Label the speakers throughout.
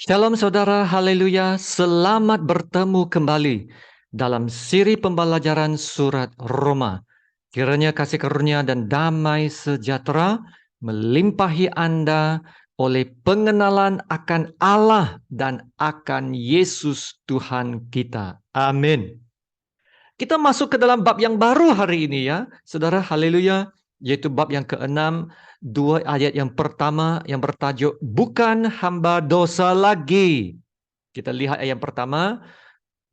Speaker 1: Shalom saudara, haleluya, selamat bertemu kembali dalam siri pembelajaran surat Roma. Kiranya kasih karunia dan damai sejahtera melimpahi Anda oleh pengenalan akan Allah dan akan Yesus Tuhan kita. Amin. Kita masuk ke dalam bab yang baru hari ini ya, saudara, haleluya, yaitu bab yang ke-6, 2 ayat yang pertama yang bertajuk bukan hamba dosa lagi. Kita lihat ayat yang pertama.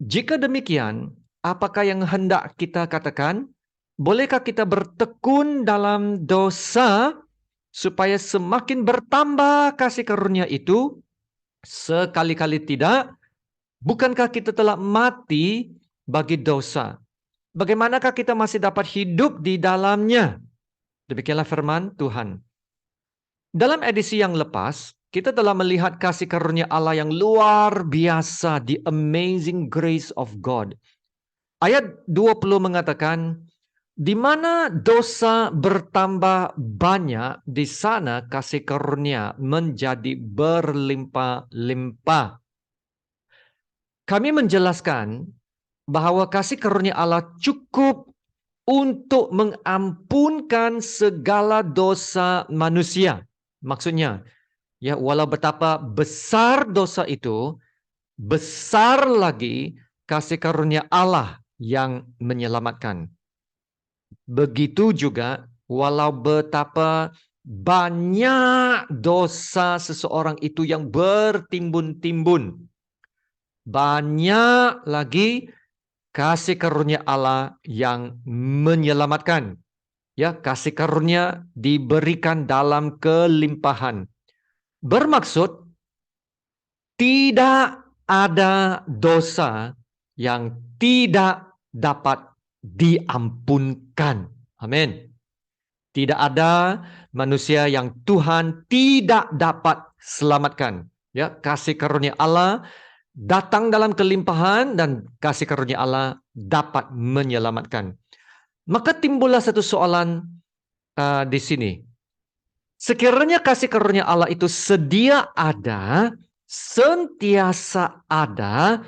Speaker 1: Jika demikian, apakah yang hendak kita katakan? Bolehkah kita bertekun dalam dosa supaya semakin bertambah kasih karunia itu? Sekali-kali tidak. Bukankah kita telah mati bagi dosa? Bagaimanakah kita masih dapat hidup di dalamnya? Demikianlah firman Tuhan. Dalam edisi yang lepas, kita telah melihat kasih karunia Allah yang luar biasa, the amazing grace of God. Ayat 20 mengatakan, di mana dosa bertambah banyak, di sana kasih karunia menjadi berlimpah-limpah. Kami menjelaskan bahwa kasih karunia Allah cukup untuk mengampunkan segala dosa manusia. Maksudnya, ya, walau betapa besar dosa itu, besar lagi kasih karunia Allah yang menyelamatkan. Begitu juga, walau betapa banyak dosa seseorang itu yang bertimbun-timbun, banyak lagi kasih karunia Allah yang menyelamatkan. Ya, kasih karunia diberikan dalam kelimpahan. Bermaksud tidak ada dosa yang tidak dapat diampunkan. Amin. Tidak ada manusia yang Tuhan tidak dapat selamatkan. Ya, kasih karunia Allah datang dalam kelimpahan dan kasih karunia Allah dapat menyelamatkan. Maka timbullah satu soalan di sini. Sekiranya kasih karunia Allah itu sedia ada, sentiasa ada,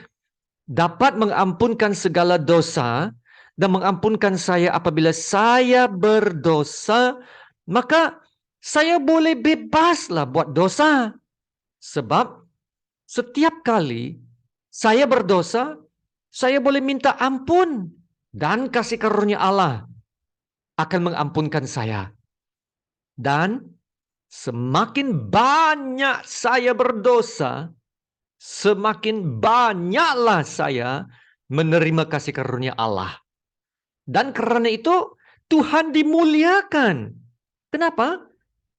Speaker 1: dapat mengampunkan segala dosa dan mengampunkan saya apabila saya berdosa, maka saya boleh bebaslah buat dosa. Sebab setiap kali saya berdosa, saya boleh minta ampun dan kasih karunia Allah akan mengampunkan saya. Dan semakin banyak saya berdosa, semakin banyaklah saya menerima kasih karunia Allah. Dan karena itu Tuhan dimuliakan. Kenapa?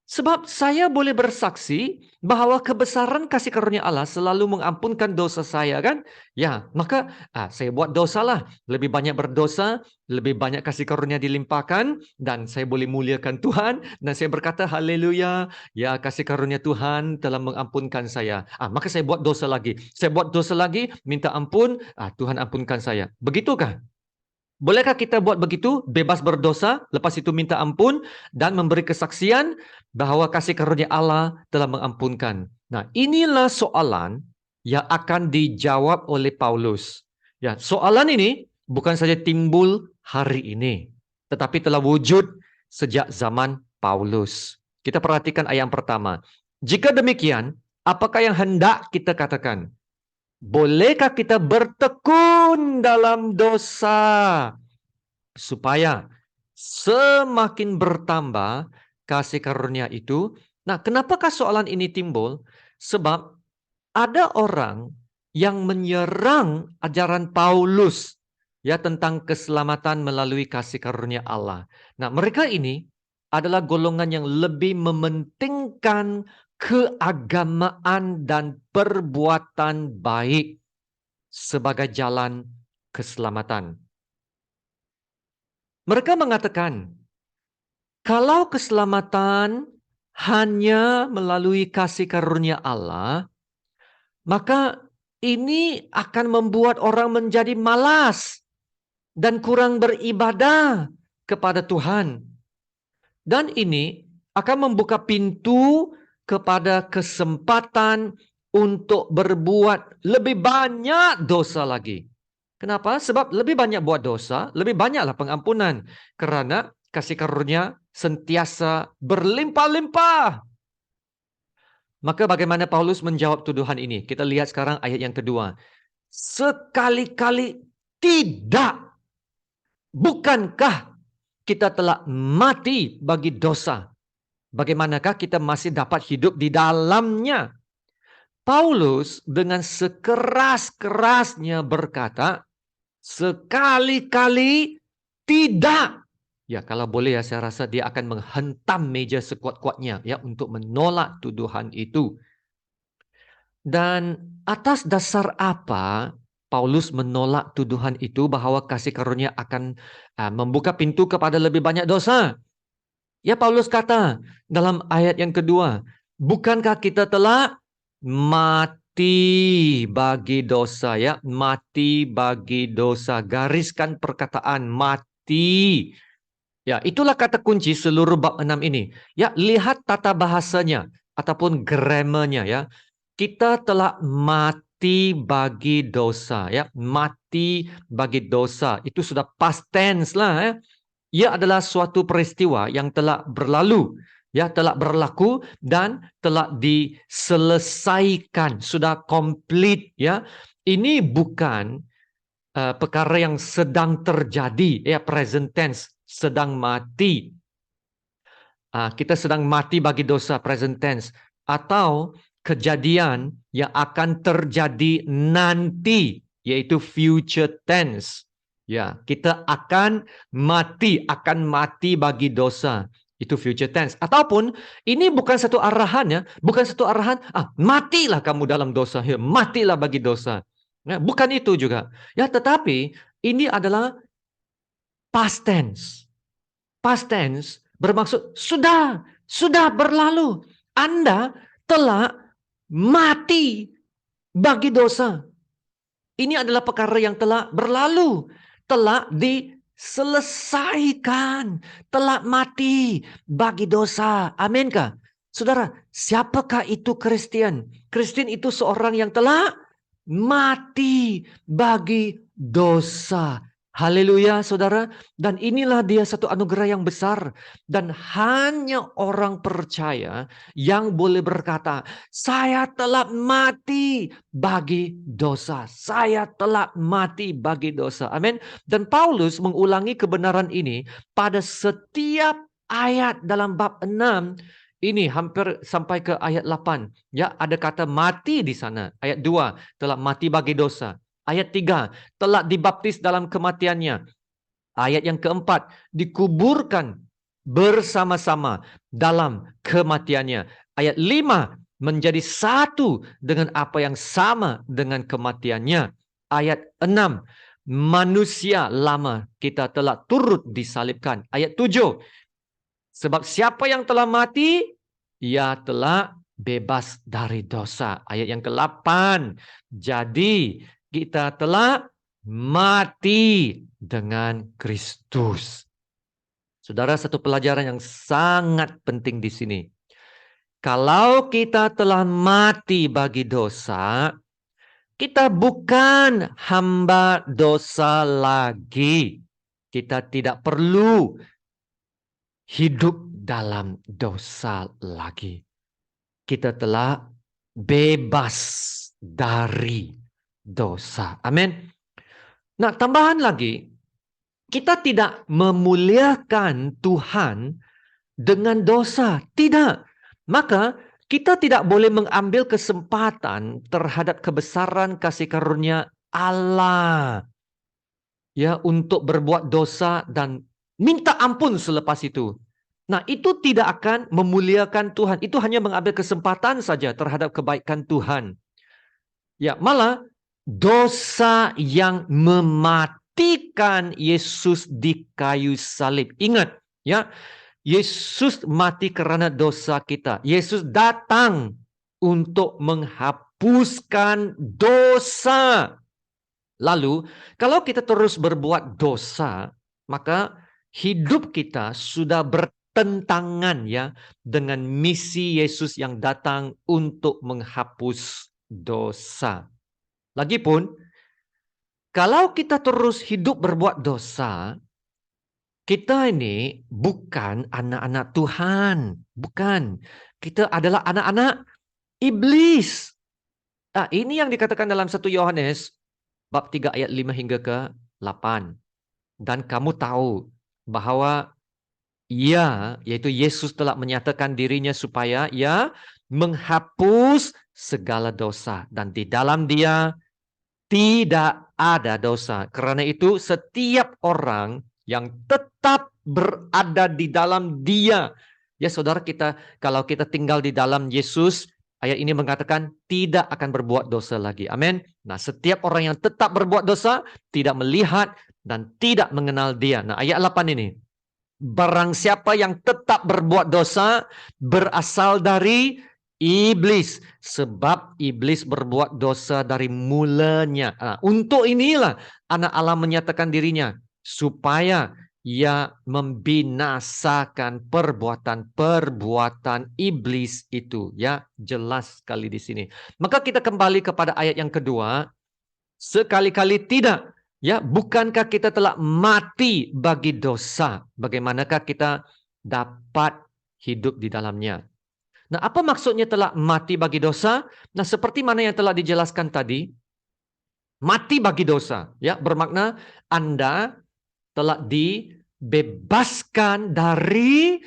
Speaker 1: Sebab saya boleh bersaksi bahwa kebesaran kasih karunia Allah selalu mengampunkan dosa saya, kan? Ya, maka saya buat dosalah. Lebih banyak berdosa, lebih banyak kasih karunia dilimpahkan, dan saya boleh muliakan Tuhan, dan saya berkata haleluya, ya kasih karunia Tuhan telah mengampunkan saya. Maka saya buat dosa lagi. Saya buat dosa lagi, minta ampun, Tuhan ampunkan saya. Begitukah? Bolehkah kita buat begitu, bebas berdosa, lepas itu minta ampun, dan memberi kesaksian bahwa kasih karunia Allah telah mengampunkan? Nah, inilah soalan yang akan dijawab oleh Paulus. Ya, soalan ini bukan saja timbul hari ini, tetapi telah wujud sejak zaman Paulus. Kita perhatikan ayat yang pertama. Jika demikian, apakah yang hendak kita katakan? Bolehkah kita bertekun dalam dosa supaya semakin bertambah kasih karunia itu? Nah, kenapakah soalan ini timbul? Sebab ada orang yang menyerang ajaran Paulus ya tentang keselamatan melalui kasih karunia Allah. Nah, mereka ini adalah golongan yang lebih mementingkan keagamaan dan perbuatan baik sebagai jalan keselamatan. Mereka mengatakan, kalau keselamatan hanya melalui kasih karunia Allah, maka ini akan membuat orang menjadi malas dan kurang beribadah kepada Tuhan. Dan ini akan membuka pintu kepada kesempatan untuk berbuat lebih banyak dosa lagi. Kenapa? Sebab lebih banyak buat dosa, lebih banyaklah pengampunan. Kerana kasih karunia sentiasa berlimpah-limpah. Maka bagaimana Paulus menjawab tuduhan ini? Kita lihat sekarang ayat yang kedua. Sekali-kali tidak. Bukankah kita telah mati bagi dosa? Bagaimanakah kita masih dapat hidup di dalamnya? Paulus dengan sekeras-kerasnya berkata, sekali-kali tidak. Ya, kalau boleh ya, saya rasa dia akan menghentam meja sekuat-kuatnya ya untuk menolak tuduhan itu. Dan atas dasar apa Paulus menolak tuduhan itu bahwa kasih karunia akan membuka pintu kepada lebih banyak dosa? Ya, Paulus kata dalam ayat yang kedua, bukankah kita telah mati bagi dosa, ya? Mati bagi dosa. Gariskan perkataan mati. Ya, itulah kata kunci seluruh bab 6 ini. Ya, lihat tata bahasanya ataupun grammarnya, ya. Kita telah mati bagi dosa, ya. Mati bagi dosa. Itu sudah past tense lah, ya. Ia adalah suatu peristiwa yang telah berlalu, ya, telah berlaku dan telah diselesaikan, sudah komplit, ya. Ini bukan perkara yang sedang terjadi, ya, present tense, sedang mati. Kita sedang mati bagi dosa, present tense, atau kejadian yang akan terjadi nanti, yaitu future tense. Ya, kita akan mati bagi dosa. Itu future tense. Ataupun ini bukan satu arahan, ya, bukan satu arahan, matilah kamu dalam dosa, ya, matilah bagi dosa. Ya, bukan itu juga. Ya, tetapi ini adalah past tense. Past tense bermaksud sudah berlalu. Anda telah mati bagi dosa. Ini adalah perkara yang telah berlalu, telah diselesaikan, telah mati bagi dosa. Aminkah? Saudara, siapakah itu Kristen? Kristen itu seorang yang telah mati bagi dosa. Haleluya, saudara. Dan inilah dia satu anugerah yang besar. Dan hanya orang percaya yang boleh berkata, saya telah mati bagi dosa. Saya telah mati bagi dosa. Amin. Dan Paulus mengulangi kebenaran ini pada setiap ayat dalam bab 6. Ini hampir sampai ke ayat 8. Ya, ada kata mati di sana. Ayat 2, telah mati bagi dosa. Ayat 3, telah dibaptis dalam kematiannya. Ayat yang keempat, dikuburkan bersama-sama dalam kematiannya. Ayat 5, menjadi satu dengan apa yang sama dengan kematiannya. Ayat 6, manusia lama kita telah turut disalibkan. Ayat 7, sebab siapa yang telah mati, ia telah bebas dari dosa. Ayat yang ke-8, jadi kita telah mati dengan Kristus. Saudara, satu pelajaran yang sangat penting di sini. Kalau kita telah mati bagi dosa, kita bukan hamba dosa lagi. Kita tidak perlu hidup dalam dosa lagi. Kita telah bebas dari dosa. Amin. Nah, tambahan lagi, kita tidak memuliakan Tuhan dengan dosa. Tidak. Maka kita tidak boleh mengambil kesempatan terhadap kebesaran kasih karunia Allah, ya, untuk berbuat dosa dan minta ampun selepas itu. Nah, itu tidak akan memuliakan Tuhan. Itu hanya mengambil kesempatan saja terhadap kebaikan Tuhan. Ya, malah dosa yang mematikan Yesus di kayu salib. Ingat, ya, Yesus mati karena dosa kita. Yesus datang untuk menghapuskan dosa. Lalu, kalau kita terus berbuat dosa, maka hidup kita sudah bertentangan, ya, dengan misi Yesus yang datang untuk menghapus dosa. Lagipun, kalau kita terus hidup berbuat dosa, kita ini bukan anak-anak Tuhan. Bukan. Kita adalah anak-anak iblis. Nah, ini yang dikatakan dalam 1 Yohanes bab 3 ayat 5 hingga ke 8. Dan kamu tahu bahwa ia, yaitu Yesus telah menyatakan dirinya supaya ia menghapus segala dosa. Dan di dalam dia tidak ada dosa. Karena itu setiap orang yang tetap berada di dalam dia. Ya saudara, kita kalau kita tinggal di dalam Yesus, ayat ini mengatakan tidak akan berbuat dosa lagi. Amin. Nah, setiap orang yang tetap berbuat dosa tidak melihat dan tidak mengenal dia. Nah, ayat 8 ini. Barang siapa yang tetap berbuat dosa berasal dari iblis. Sebab iblis berbuat dosa dari mulanya. Untuk inilah anak Allah menyatakan dirinya. Supaya ia membinasakan perbuatan-perbuatan iblis itu. Ya, jelas sekali di sini. Maka kita kembali kepada ayat yang kedua. Sekali-kali tidak. Ya, bukankah kita telah mati bagi dosa? Bagaimanakah kita dapat hidup di dalamnya? Nah, apa maksudnya telah mati bagi dosa? Nah, seperti mana yang telah dijelaskan tadi, mati bagi dosa, ya, bermakna Anda telah dibebaskan dari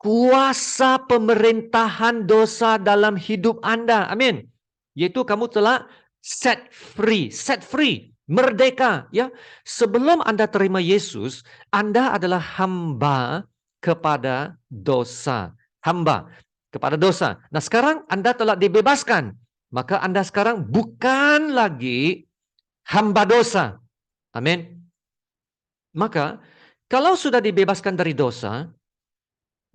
Speaker 1: kuasa pemerintahan dosa dalam hidup Anda. Amin. Yaitu kamu telah set free, merdeka, ya. Sebelum Anda terima Yesus, Anda adalah hamba kepada dosa. Hamba kepada dosa. Nah, sekarang Anda telah dibebaskan. Maka Anda sekarang bukan lagi hamba dosa. Amin. Maka kalau sudah dibebaskan dari dosa,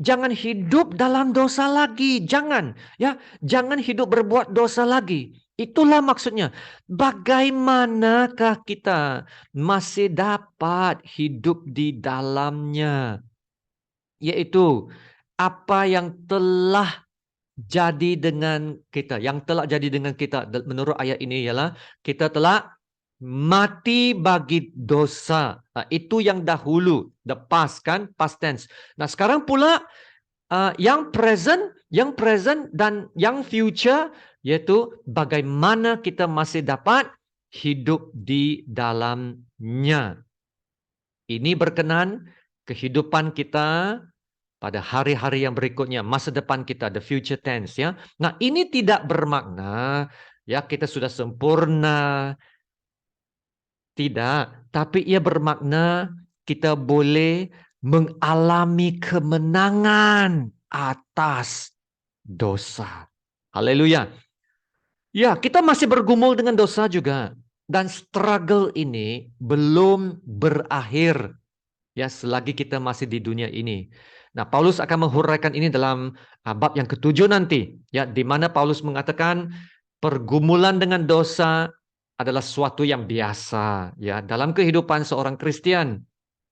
Speaker 1: jangan hidup dalam dosa lagi. Jangan, ya, jangan hidup berbuat dosa lagi. Itulah maksudnya. Bagaimanakah kita masih dapat hidup di dalamnya? Yaitu apa yang telah jadi dengan kita. Yang telah jadi dengan kita menurut ayat ini ialah kita telah mati bagi dosa. Itu yang dahulu, the past kan, past tense. Nah, sekarang pula yang present dan yang future, yaitu bagaimana kita masih dapat hidup di dalamnya. Ini berkenan kehidupan kita pada hari-hari yang berikutnya, masa depan kita, the future tense, ya. Nah, ini tidak bermakna ya kita sudah sempurna. Tidak, tapi ia bermakna kita boleh mengalami kemenangan atas dosa. Haleluya. Ya, kita masih bergumul dengan dosa juga. Dan struggle ini belum berakhir. Ya, selagi kita masih di dunia ini. Nah, Paulus akan menghuraikan ini dalam bab yang ke-7 nanti. Ya, di mana Paulus mengatakan pergumulan dengan dosa adalah suatu yang biasa ya dalam kehidupan seorang Kristen.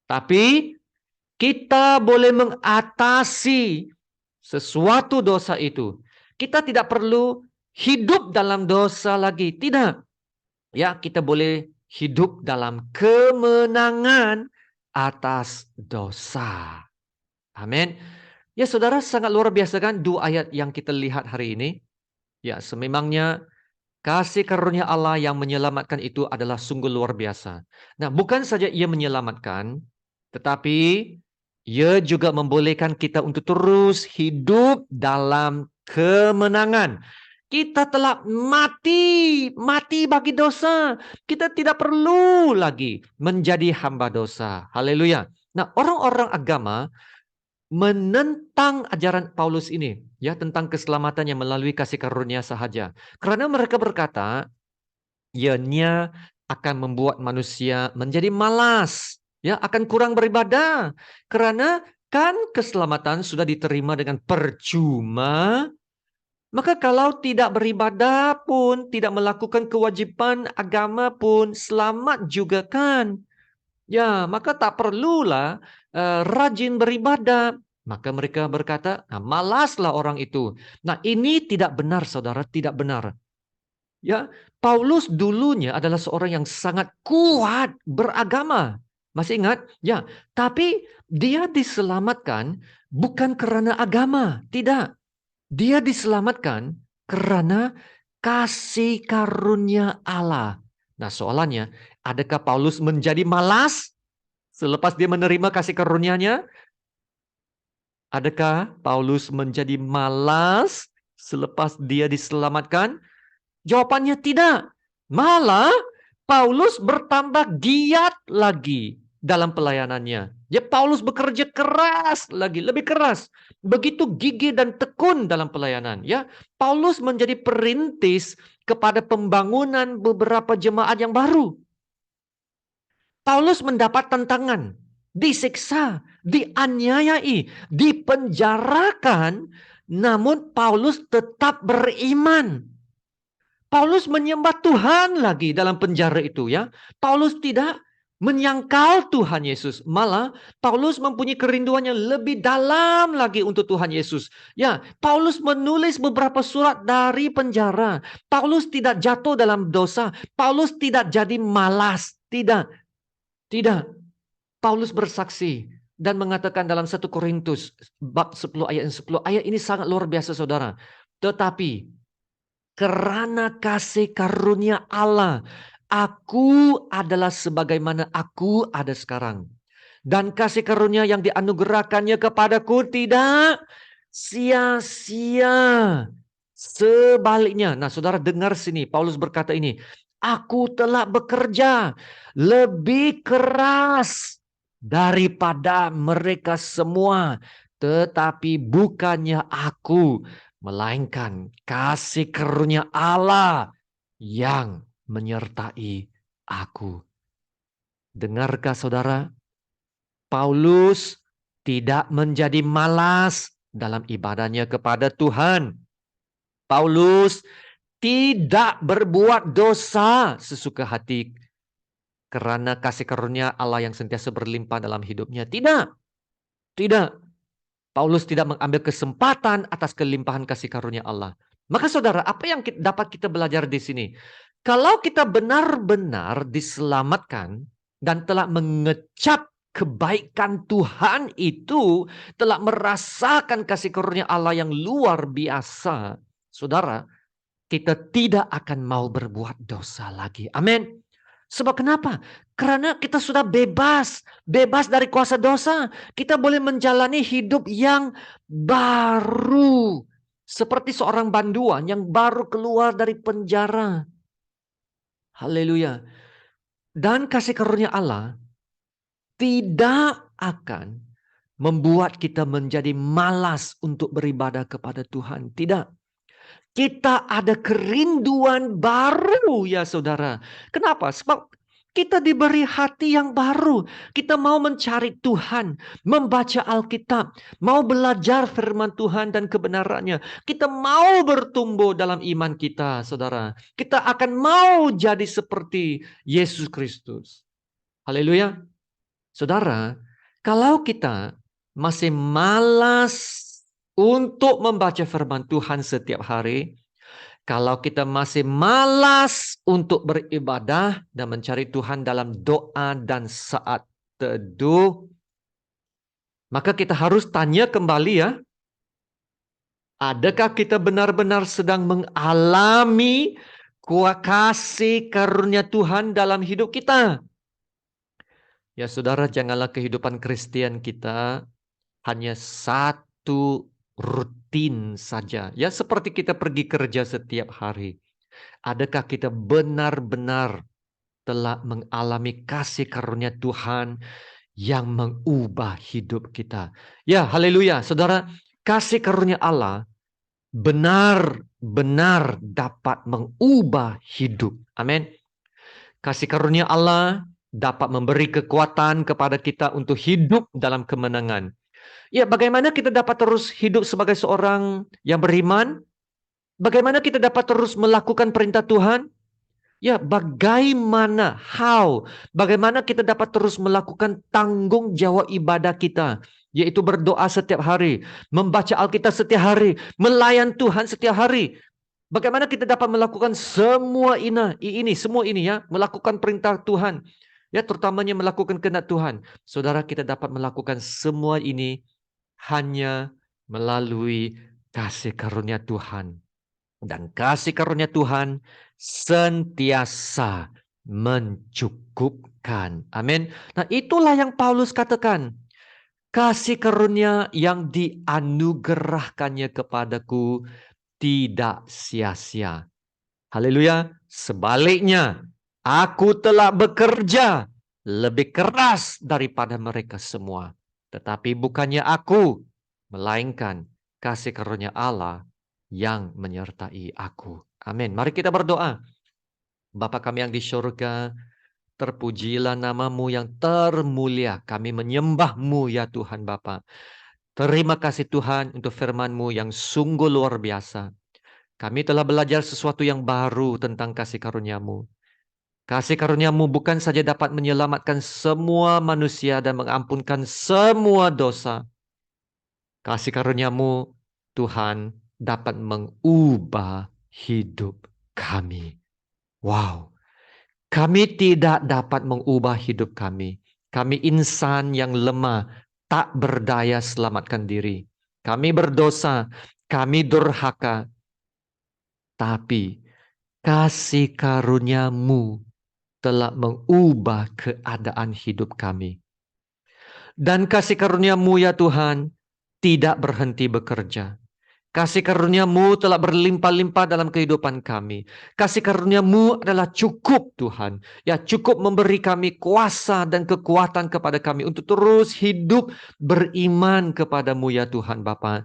Speaker 1: Tapi kita boleh mengatasi sesuatu dosa itu. Kita tidak perlu hidup dalam dosa lagi. Tidak. Ya, kita boleh hidup dalam kemenangan atas dosa. Amin. Ya, saudara, sangat luar biasa kan dua ayat yang kita lihat hari ini. Ya, sememangnya kasih karunia Allah yang menyelamatkan itu adalah sungguh luar biasa. Nah, bukan saja ia menyelamatkan, tetapi ia juga membolehkan kita untuk terus hidup dalam kemenangan. Kita telah mati bagi dosa. Kita tidak perlu lagi menjadi hamba dosa. Haleluya. Nah, orang-orang agama menentang ajaran Paulus ini, ya, tentang keselamatannya melalui kasih karunia sahaja. Karena mereka berkata, ianya akan membuat manusia menjadi malas, ya, akan kurang beribadah. Karena kan keselamatan sudah diterima dengan percuma. Maka kalau tidak beribadah pun, tidak melakukan kewajiban agama pun, selamat juga kan. Ya, maka tak perlulah rajin beribadah. Maka mereka berkata, nah, malaslah orang itu. Nah, ini tidak benar, saudara, tidak benar. Ya, Paulus dulunya adalah seorang yang sangat kuat beragama. Masih ingat? Ya, tapi dia diselamatkan bukan karena agama, tidak. Dia diselamatkan karena kasih karunia Allah. Nah, soalannya, adakah Paulus menjadi malas selepas dia menerima kasih karunia-Nya? Adakah Paulus menjadi malas selepas dia diselamatkan? Jawabannya tidak. Malah Paulus bertambah giat lagi dalam pelayanannya. Ya, Paulus bekerja keras lagi, lebih keras. Begitu gigih dan tekun dalam pelayanan. Ya, Paulus menjadi perintis kepada pembangunan beberapa jemaat yang baru. Paulus mendapat tantangan, disiksa, dianiayai, dipenjarakan, namun Paulus tetap beriman. Paulus menyembah Tuhan lagi dalam penjara itu, ya. Paulus tidak menyangkal Tuhan Yesus. Malah Paulus mempunyai kerinduan yang lebih dalam lagi untuk Tuhan Yesus. Ya, Paulus menulis beberapa surat dari penjara. Paulus tidak jatuh dalam dosa. Paulus tidak jadi malas. Tidak. Tidak. Paulus bersaksi dan mengatakan dalam 1 Korintus bab 10 ayat 10. Ayat ini sangat luar biasa, saudara. Tetapi karena kasih karunia Allah, aku adalah sebagaimana aku ada sekarang. Dan kasih karunia yang dianugerahkannya kepadaku tidak sia-sia. Sebaliknya, nah saudara dengar sini, Paulus berkata ini, aku telah bekerja lebih keras daripada mereka semua. Tetapi bukannya aku, melainkan kasih karunia Allah yang menyertai aku. Dengarkah saudara? Paulus tidak menjadi malas dalam ibadahnya kepada Tuhan. Paulus tidak berbuat dosa sesuka hati karena kasih karunia Allah yang sentiasa berlimpah dalam hidupnya. Tidak. Tidak. Paulus tidak mengambil kesempatan atas kelimpahan kasih karunia Allah. Maka saudara, apa yang dapat kita belajar di sini? Kalau kita benar-benar diselamatkan dan telah mengecap kebaikan Tuhan itu, telah merasakan kasih karunia Allah yang luar biasa, saudara, kita tidak akan mau berbuat dosa lagi. Amin. Sebab kenapa? Karena kita sudah bebas dari kuasa dosa. Kita boleh menjalani hidup yang baru. Seperti seorang banduan yang baru keluar dari penjara. Haleluya. Dan kasih karunia Allah tidak akan membuat kita menjadi malas untuk beribadah kepada Tuhan. Tidak. Kita ada kerinduan baru ya saudara. Kenapa? Sebab kita diberi hati yang baru. Kita mau mencari Tuhan, membaca Alkitab, mau belajar firman Tuhan dan kebenarannya. Kita mau bertumbuh dalam iman kita, saudara. Kita akan mau jadi seperti Yesus Kristus. Haleluya. Saudara, kalau kita masih malas untuk membaca firman Tuhan setiap hari, kalau kita masih malas untuk beribadah dan mencari Tuhan dalam doa dan saat teduh, maka kita harus tanya kembali ya, adakah kita benar-benar sedang mengalami kasih karunia Tuhan dalam hidup kita? Ya saudara, janganlah kehidupan Kristen kita hanya satu rutin saja. Ya seperti kita pergi kerja setiap hari. Adakah kita benar-benar telah mengalami kasih karunia Tuhan yang mengubah hidup kita? Ya, haleluya. Saudara, kasih karunia Allah benar-benar dapat mengubah hidup. Amin. Kasih karunia Allah dapat memberi kekuatan kepada kita untuk hidup dalam kemenangan. Ya, bagaimana kita dapat terus hidup sebagai seorang yang beriman? Bagaimana kita dapat terus melakukan perintah Tuhan? Ya, bagaimana kita dapat terus melakukan tanggung jawab ibadah kita, yaitu berdoa setiap hari, membaca Alkitab setiap hari, melayan Tuhan setiap hari. Bagaimana kita dapat melakukan semua semua ini ya, melakukan perintah Tuhan. Ya, terutamanya melakukan kehendak Tuhan. Saudara, kita dapat melakukan semua ini hanya melalui kasih karunia Tuhan. Dan kasih karunia Tuhan sentiasa mencukupkan. Amin. Nah, itulah yang Paulus katakan. Kasih karunia yang dianugerahkannya kepadaku tidak sia-sia. Haleluya. Sebaliknya, aku telah bekerja lebih keras daripada mereka semua. Tetapi bukannya aku, melainkan kasih karunia Allah yang menyertai aku. Amin. Mari kita berdoa. Bapa kami yang di surga, terpujilah namamu yang termulia. Kami menyembahmu ya Tuhan Bapa. Terima kasih Tuhan untuk firman-Mu yang sungguh luar biasa. Kami telah belajar sesuatu yang baru tentang kasih karunia-Mu. Kasih karunia-Mu bukan saja dapat menyelamatkan semua manusia dan mengampunkan semua dosa. Kasih karunia-Mu, Tuhan, dapat mengubah hidup kami. Wow. Kami tidak dapat mengubah hidup kami. Kami insan yang lemah, tak berdaya selamatkan diri. Kami berdosa, kami durhaka. Tapi kasih karunia-Mu telah mengubah keadaan hidup kami. Dan kasih karunia-Mu ya Tuhan tidak berhenti bekerja. Kasih karunia-Mu telah berlimpah-limpah dalam kehidupan kami. Kasih karunia-Mu adalah cukup Tuhan. Ya, cukup memberi kami kuasa dan kekuatan kepada kami untuk terus hidup beriman kepada-Mu ya Tuhan Bapa.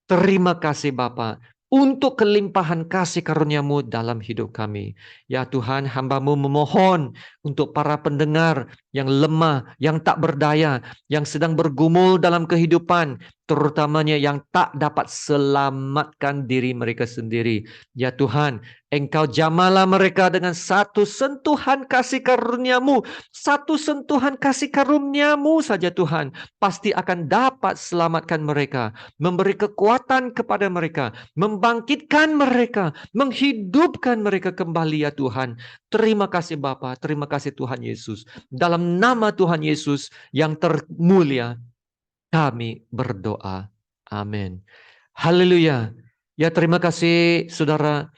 Speaker 1: Terima kasih Bapa untuk kelimpahan kasih karunia-Mu dalam hidup kami. Ya Tuhan, hamba-Mu memohon untuk para pendengar yang lemah, yang tak berdaya, yang sedang bergumul dalam kehidupan, terutamanya yang tak dapat selamatkan diri mereka sendiri. Ya Tuhan, Engkau jamalah mereka dengan satu sentuhan kasih karunia-Mu. Satu sentuhan kasih karunia-Mu saja Tuhan, pasti akan dapat selamatkan mereka, memberi kekuatan kepada mereka, membangkitkan mereka, menghidupkan mereka kembali ya Tuhan. Terima kasih Bapa, terima kasih Tuhan Yesus. Dalam nama Tuhan Yesus yang termulia, kami berdoa. Amin. Haleluya. Ya terima kasih saudara.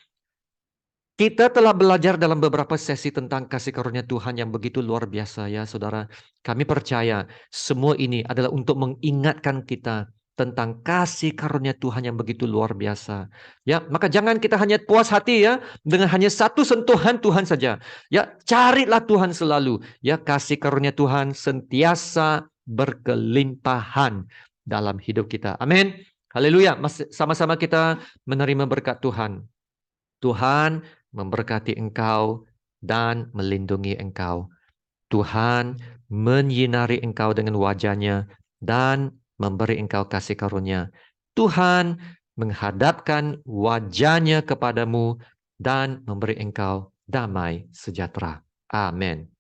Speaker 1: Kita telah belajar dalam beberapa sesi tentang kasih karunia Tuhan yang begitu luar biasa ya saudara. Kami percaya semua ini adalah untuk mengingatkan kita tentang kasih karunia Tuhan yang begitu luar biasa. Ya, maka jangan kita hanya puas hati ya dengan hanya satu sentuhan Tuhan saja. Ya, carilah Tuhan selalu. Ya, kasih karunia Tuhan sentiasa berkelimpahan dalam hidup kita. Amin. Haleluya. Sama-sama kita menerima berkat Tuhan. Tuhan memberkati engkau dan melindungi engkau. Tuhan menyinari engkau dengan wajah-Nya dan memberi engkau kasih karunia. Tuhan menghadapkan wajah-Nya kepadamu dan memberi engkau damai sejahtera. Amin.